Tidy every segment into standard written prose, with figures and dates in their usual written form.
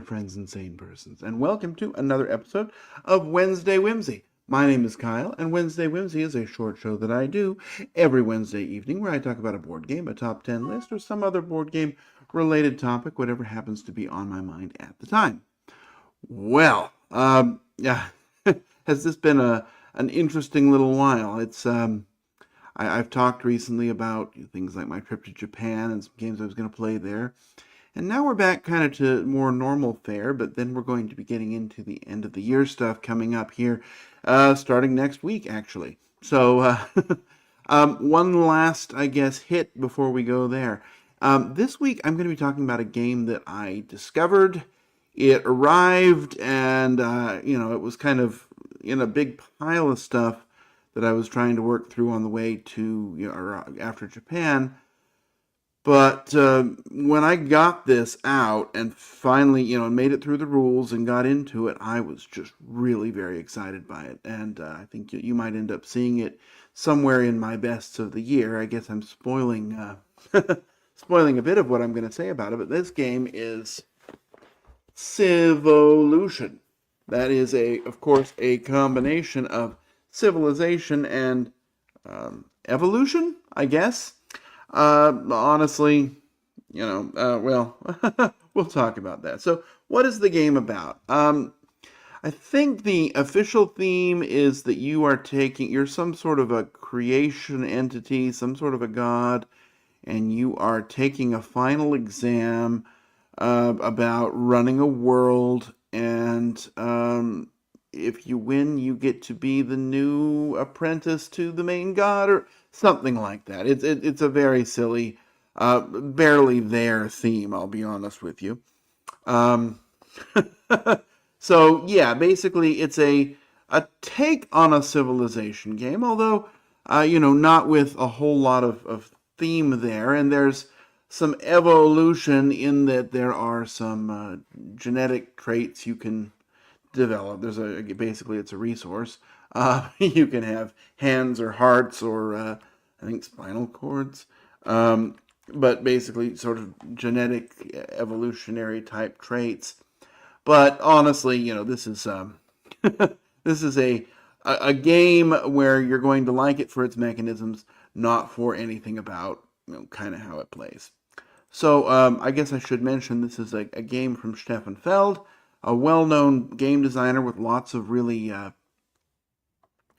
friends and sane persons, and welcome to another episode of Wednesday Whimsy. My name is Kyle, and Wednesday Whimsy is a short show that I do every Wednesday evening where I talk about a board game, a top 10 list, or some other board game related topic, whatever happens to be on my mind at the time. Well, yeah, has this been an interesting little while? I've talked recently about things like my trip to Japan and some games I was going to play there. And now we're back kind of to more normal fare, but then we're going to be getting into the end of the year stuff coming up here, starting next week, actually. So, one last, I guess, hit before we go there. This week, I'm going to be talking about a game that I discovered. It arrived, and, it was kind of in a big pile of stuff that I was trying to work through on the way to, or after Japan. But when I got this out and finally, made it through the rules and got into it, I was just really very excited by it. And I think you might end up seeing it somewhere in my bests of the year. I guess I'm spoiling spoiling a bit of what I'm going to say about it. But this game is Civolution. That is, of course, a combination of civilization and evolution, I guess. Honestly, well, we'll talk about that. So, what is the game about? I think the official theme is that you're some sort of a creation entity, some sort of a god, and you are taking a final exam about running a world, and if you win, you get to be the new apprentice to the main god, or something like that. It's a very silly, barely there theme, I'll be honest with you. So, yeah, basically it's a take on a civilization game, although, not with a whole lot of theme there, and there's some evolution in that there are some genetic traits you can develop. Basically it's a resource. You can have hands or hearts or I think spinal cords, but basically sort of genetic evolutionary type traits. But honestly, this is this is a game where you're going to like it for its mechanisms, not for anything about kind of how it plays. So I guess I should mention this is a game from Stefan Feld, a well-known game designer with lots of really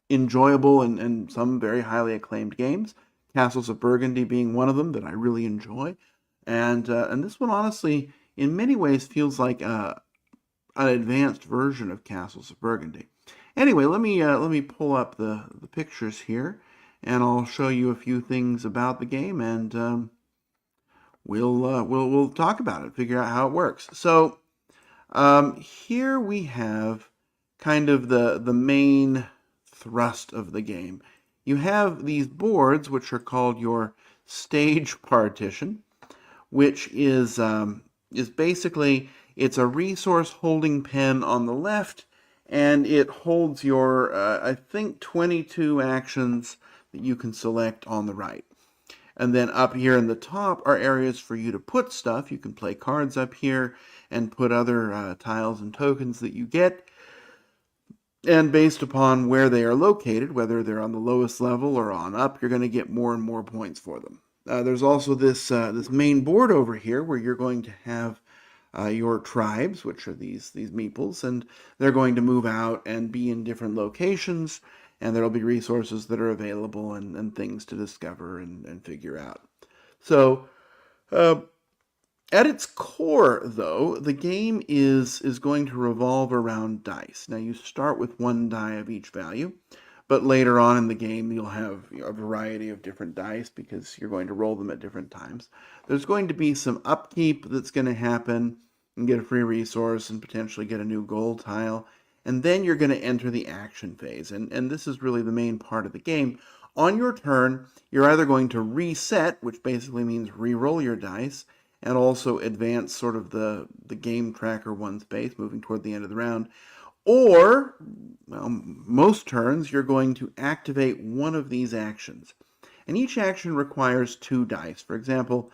enjoyable and some very highly acclaimed games. Castles of Burgundy being one of them that I really enjoy, and this one honestly, in many ways, feels like an advanced version of Castles of Burgundy. Anyway, let me pull up the pictures here, and I'll show you a few things about the game, and we'll talk about it, figure out how it works. So here we have kind of the main thrust of the game. You have these boards, which are called your stage partition, which is basically, it's a resource holding pen on the left, and it holds your, I think, 22 actions that you can select on the right. And then up here in the top are areas for you to put stuff. You can play cards up here and put other tiles and tokens that you get. And based upon where they are located, whether they're on the lowest level or on up, you're going to get more and more points for them. There's also this main board over here where you're going to have your tribes, which are these meeples, and they're going to move out and be in different locations, and there'll be resources that are available and things to discover and figure out. So, at its core, though, the game is going to revolve around dice. Now, you start with one die of each value, but later on in the game, you'll have a variety of different dice because you're going to roll them at different times. There's going to be some upkeep that's going to happen and get a free resource and potentially get a new gold tile. And then you're going to enter the action phase. And this is really the main part of the game. On your turn, you're either going to reset, which basically means re-roll your dice, and also advance sort of the game tracker one space, moving toward the end of the round. Or, well, most turns, you're going to activate one of these actions. And each action requires 2 dice. For example,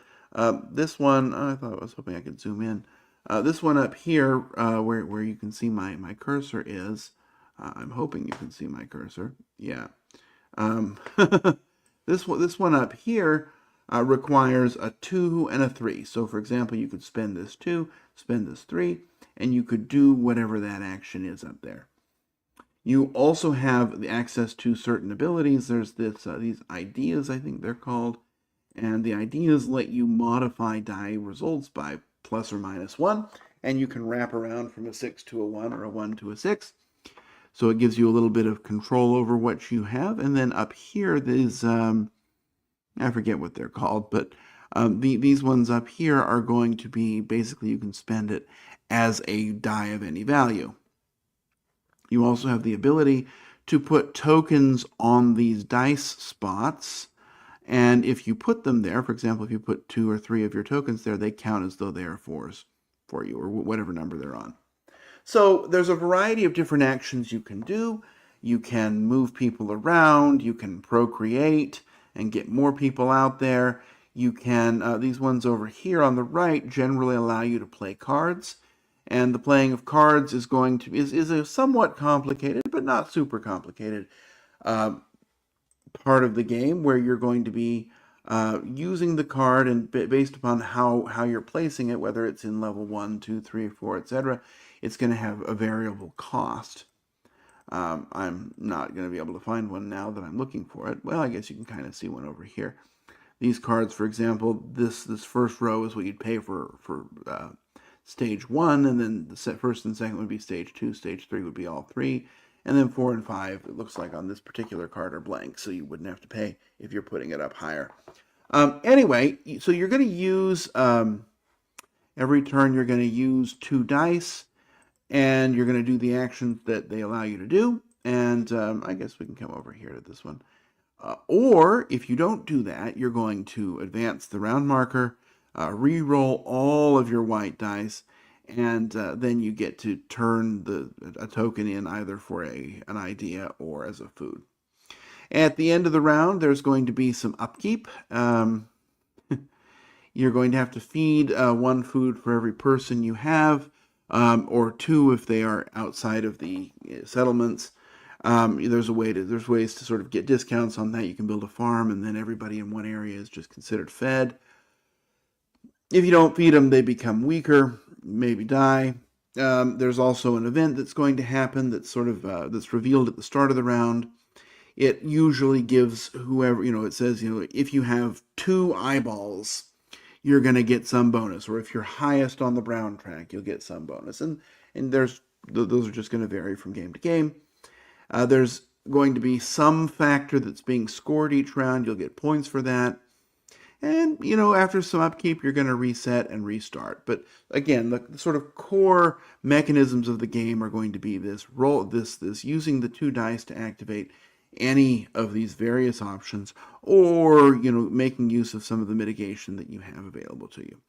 this one, I was hoping I could zoom in. This one up here, where you can see my cursor is, I'm hoping you can see my cursor. Yeah. Um, this one up here requires a 2 and a 3. So, for example, you could spend this 2, spend this 3, and you could do whatever that action is up there. You also have the access to certain abilities. There's these ideas, I think they're called, and the ideas let you modify die results by plus or minus 1, and you can wrap around from a 6 to a 1 or a 1 to a 6. So it gives you a little bit of control over what you have. And then up here, there's, I forget what they're called, but these ones up here are going to be, basically you can spend it as a die of any value. You also have the ability to put tokens on these dice spots. And if you put them there, for example, if you put 2 or 3 of your tokens there, they count as though they are 4s for you, or whatever number they're on. So there's a variety of different actions you can do. You can move people around, you can procreate and get more people out there. You can, these ones over here on the right generally allow you to play cards. And the playing of cards is going to is a somewhat complicated, but not super complicated part of the game, where you're going to be using the card, and based upon how you're placing it, whether it's in level 1, 2, 3, 4, etc., it's going to have a variable cost. I'm not going to be able to find one now that I'm looking for it. Well, I guess you can kind of see one over here. These cards, for example, this first row is what you'd pay for stage 1, and then the first and second would be stage 2, stage 3 would be all 3, and then 4 and 5, it looks like on this particular card, are blank, so you wouldn't have to pay if you're putting it up higher. Anyway, so you're going to use, every turn you're going to use 2 dice, and you're going to do the actions that they allow you to do, and I guess we can come over here to this one. Or, if you don't do that, you're going to advance the round marker, re-roll all of your white dice, and then you get to turn a token in either for an idea or as a food. At the end of the round, there's going to be some upkeep. You're going to have to feed 1 food for every person you have, or 2 if they are outside of the settlements. There's ways to sort of get discounts on that. You can build a farm, and then everybody in one area is just considered fed. If you don't feed them, they become weaker, maybe die. There's also an event that's going to happen that's sort of that's revealed at the start of the round. It usually gives whoever, it says, if you have 2 eyeballs, you're going to get some bonus, or if you're highest on the brown track, you'll get some bonus. And those are just going to vary from game to game. There's going to be some factor that's being scored each round. You'll get points for that. And, after some upkeep, you're going to reset and restart. But again, the sort of core mechanisms of the game are going to be this using the 2 dice to activate any of these various options, or, making use of some of the mitigation that you have available to you.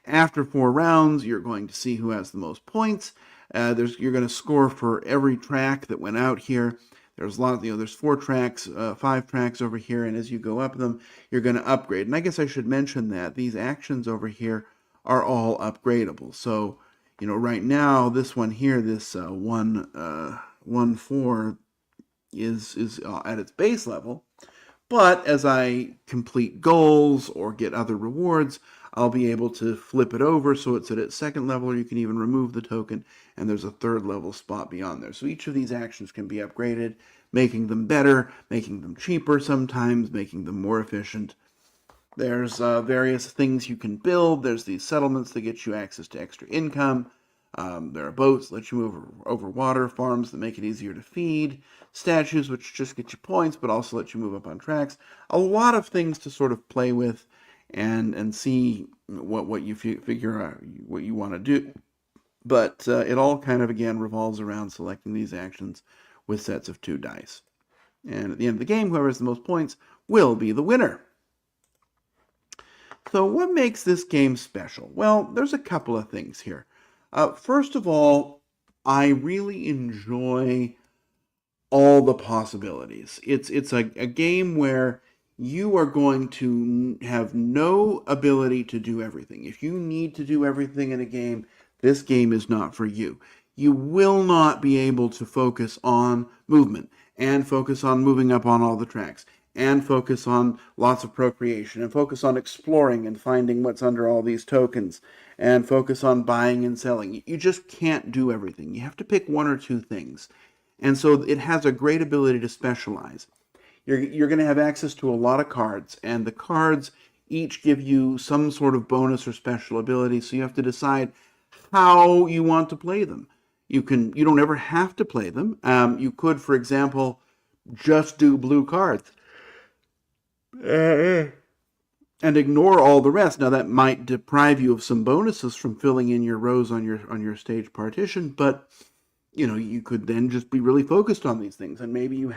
After 4 rounds, you're going to see who has the most points. You're going to score for every track that went out here. There's a lot, there's 4 tracks, 5 tracks over here, and as you go up them, you're going to upgrade. And I guess I should mention that these actions over here are all upgradable. So, right now, this one here, this 1-4 is at its base level. But as I complete goals or get other rewards, I'll be able to flip it over so it's at its second level, or you can even remove the token, and there's a 3rd level spot beyond there. So each of these actions can be upgraded, making them better, making them cheaper sometimes, making them more efficient. There's various things you can build. There's these settlements that get you access to extra income. There are boats that let you move over water, farms that make it easier to feed, statues which just get you points but also let you move up on tracks. A lot of things to sort of play with and see what you figure out what you want to do. But it all kind of, again, revolves around selecting these actions with sets of 2 dice. And at the end of the game, whoever has the most points will be the winner. So what makes this game special? Well, there's a couple of things here. First of all, I really enjoy all the possibilities. It's a game where you are going to have no ability to do everything. If you need to do everything in a game, this game is not for you. You will not be able to focus on movement and focus on moving up on all the tracks and focus on lots of procreation and focus on exploring and finding what's under all these tokens and focus on buying and selling. You just can't do everything. You have to pick one or two things. And so it has a great ability to specialize. You're going to have access to a lot of cards, and the cards each give you some sort of bonus or special ability, so you have to decide how you want to play them. You don't ever have to play them. You could, for example, just do blue cards and ignore all the rest. Now that might deprive you of some bonuses from filling in your rows on your stage partition, but you could then just be really focused on these things, and maybe you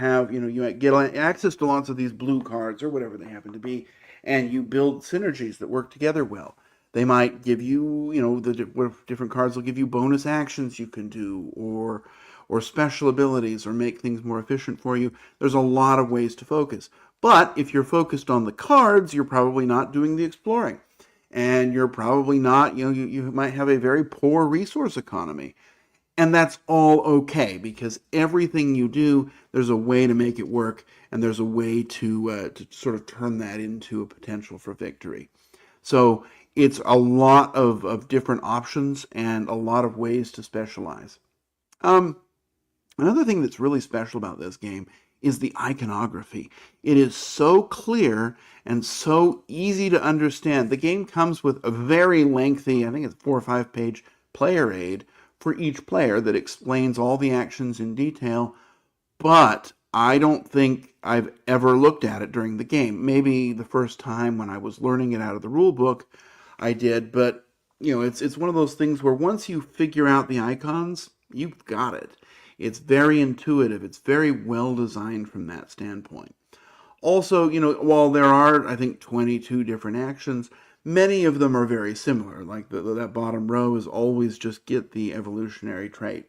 get access to lots of these blue cards or whatever they happen to be, and you build synergies that work together well. They might give you, the different cards will give you bonus actions you can do, or special abilities, or make things more efficient for you. There's a lot of ways to focus. But if you're focused on the cards, you're probably not doing the exploring. And you're probably not, you might have a very poor resource economy. And that's all okay, because everything you do, there's a way to make it work, and there's a way to sort of turn that into a potential for victory. So it's a lot of different options and a lot of ways to specialize. Another thing that's really special about this game is the iconography. It is so clear and so easy to understand. The game comes with a very lengthy, I think it's 4 or 5 page player aid for each player that explains all the actions in detail, but I don't think I've ever looked at it during the game. Maybe the first time when I was learning it out of the rule book, I did, but it's one of those things where once you figure out the icons, you've got it. It's very intuitive. It's very well designed from that standpoint. Also, while there are, I think, 22 different actions, many of them are very similar. Like that bottom row is always just get the evolutionary trait.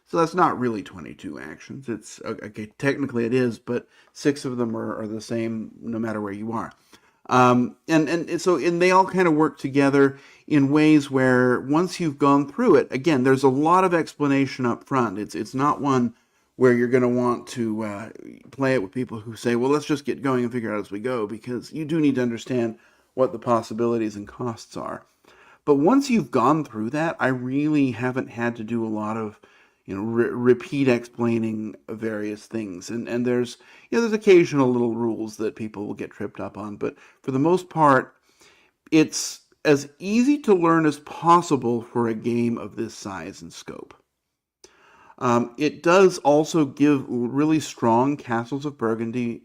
So that's not really 22 actions. It's okay, technically it is, but 6 of them are the same no matter where you are. And they all kind of work together in ways where once you've gone through it, again, there's a lot of explanation up front. It's not one where you're going to want to play it with people who say, well, let's just get going and figure it out as we go, because you do need to understand what the possibilities and costs are. But once you've gone through that, I really haven't had to do a lot of repeat explaining various things, and there's occasional little rules that people will get tripped up on, but for the most part, it's as easy to learn as possible for a game of this size and scope. It does also give really strong Castles of Burgundy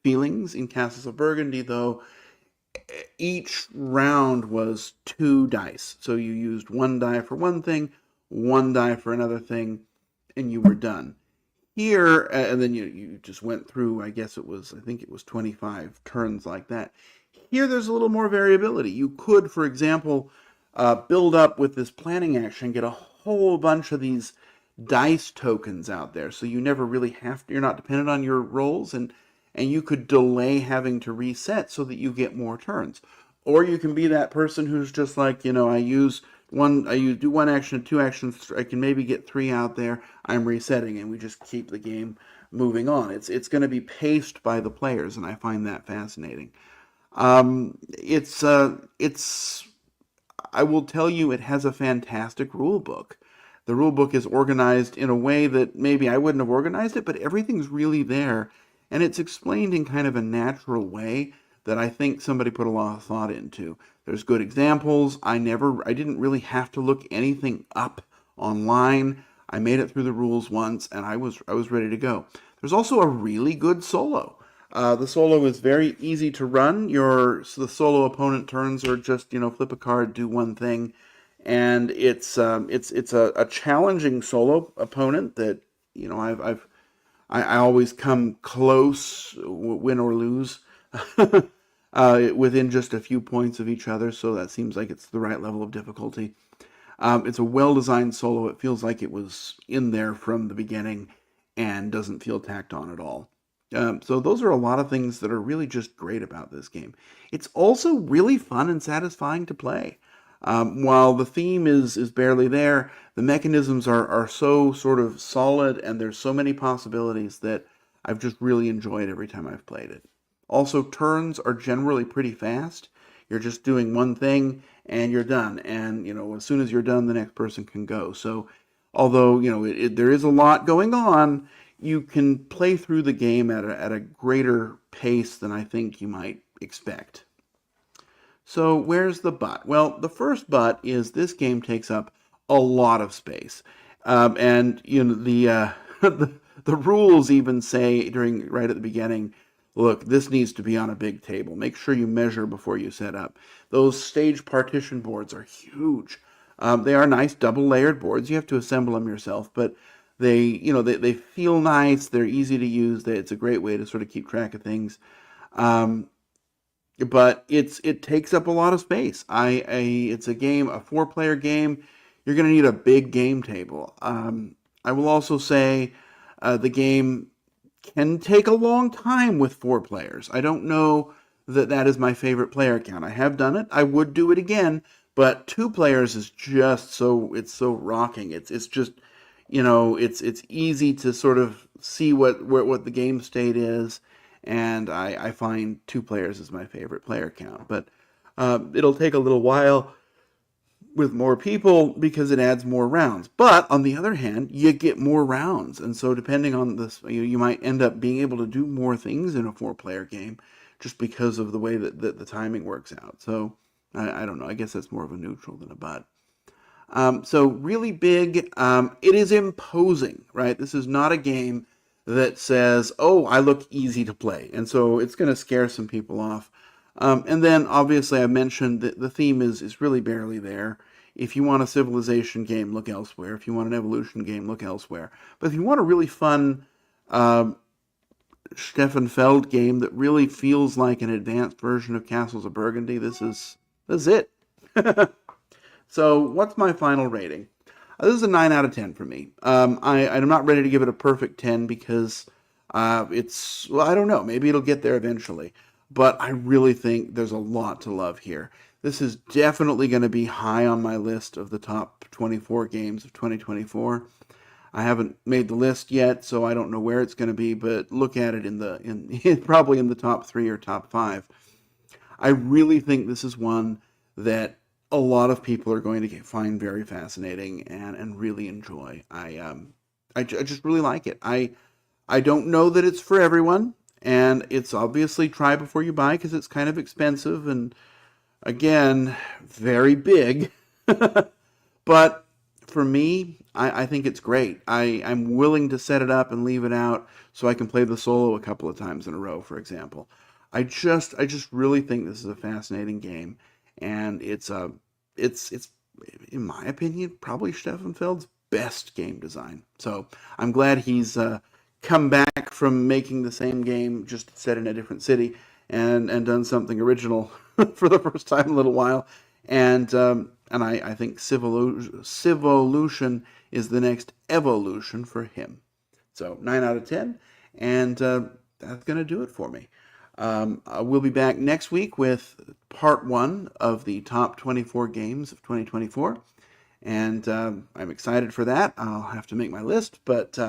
feelings. In Castles of Burgundy, though, each round was 2 dice, so you used 1 die for one thing, 1 die for another thing, and you were done. Here, and then you just went through, I think it was 25 turns like that. Here there's a little more variability. You could, for example, build up with this planning action, get a whole bunch of these dice tokens out there, so you never really you're not dependent on your rolls, and you could delay having to reset so that you get more turns. Or you can be that person who's just like, I do 1 action, 2 actions, I can maybe get 3 out there, I'm resetting, and we just keep the game moving on. It's going to be paced by the players, and I find that fascinating. I will tell you, it has a fantastic rule book. The rule book is organized in a way that maybe I wouldn't have organized it, but everything's really there, and it's explained in kind of a natural way that I think somebody put a lot of thought into. There's good examples. I didn't really have to look anything up online. I made it through the rules once, and I was ready to go. There's also a really good solo. The solo is very easy to run. The solo opponent turns are just flip a card, do one thing, and it's a challenging solo opponent that I always come close, win or lose. Within just a few points of each other, so that seems like it's the right level of difficulty. It's a well-designed solo. It feels like it was in there from the beginning and doesn't feel tacked on at all. So those are a lot of things that are really just great about this game. It's also really fun and satisfying to play. While the theme is barely there, the mechanisms are so sort of solid, and there's so many possibilities that I've just really enjoyed every time I've played it. Also, turns are generally pretty fast. You're just doing one thing and you're done. And, as soon as you're done, the next person can go. So, although, there is a lot going on, you can play through the game at a greater pace than I think you might expect. So where's the but? Well, the first but is this game takes up a lot of space, and the rules even say right at the beginning, look, this needs to be on a big table. Make sure you measure before you set up. Those stage partition boards are huge. They are nice double layered boards. You have to assemble them yourself, but they feel nice. They're easy to use. It's a great way to sort of keep track of things. But it takes up a lot of space. It's a 4-player game. You're going to need a big game table. I will also say the game can take a long time with 4 players. I don't know that is my favorite player count. I have done it. I would do it again, but 2 players is just it's so rocking. It's just it's easy to sort of see what the game state is. And I find 2 players is my favorite player count. But it'll take a little while with more people because it adds more rounds. But on the other hand, you get more rounds. And so depending on this, you might end up being able to do more things in a 4-player game just because of the way that the timing works out. So I don't know. I guess that's more of a neutral than a but. So really big. It is imposing, right? This is not a game that says, oh, I look easy to play. And so it's going to scare some people off. And then, obviously, I mentioned that the theme is really barely there. If you want a Civilization game, look elsewhere. If you want an Evolution game, look elsewhere. But if you want a really fun Stefan Feld game that really feels like an advanced version of Castles of Burgundy, this is it. So what's my final rating? This is a 9 out of 10 for me. I'm not ready to give it a perfect 10 because I don't know. Maybe it'll get there eventually. But I really think there's a lot to love here. This is definitely going to be high on my list of the top 24 games of 2024. I haven't made the list yet, so I don't know where it's going to be, but look at it probably in the top 3 or top 5. I really think this is one that a lot of people are going to find very fascinating and really enjoy. I just really like it. I don't know that it's for everyone, and it's obviously try before you buy because it's kind of expensive and, again, very big. But for me, I think it's great. I'm willing to set it up and leave it out so I can play the solo a couple of times in a row, for example. I just really think this is a fascinating game, and it's in my opinion probably Stefan Feld's best game design. So I'm glad he's come back from making the same game just set in a different city and done something original for the first time in a little while. And I think Civolution is the next evolution for him. So 9 out of 10, and that's going to do it for me. We'll be back next week with part 1 of the top 24 games of 2024, and I'm excited for that. I'll have to make my list, but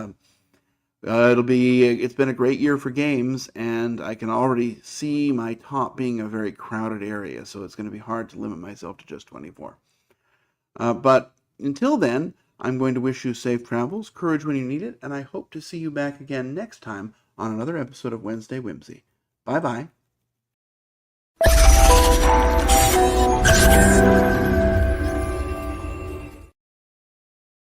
it's been a great year for games, and I can already see my top being a very crowded area, so it's going to be hard to limit myself to just 24. But until then, I'm going to wish you safe travels, courage when you need it, and I hope to see you back again next time on another episode of Wednesday Whimsy. Bye-bye.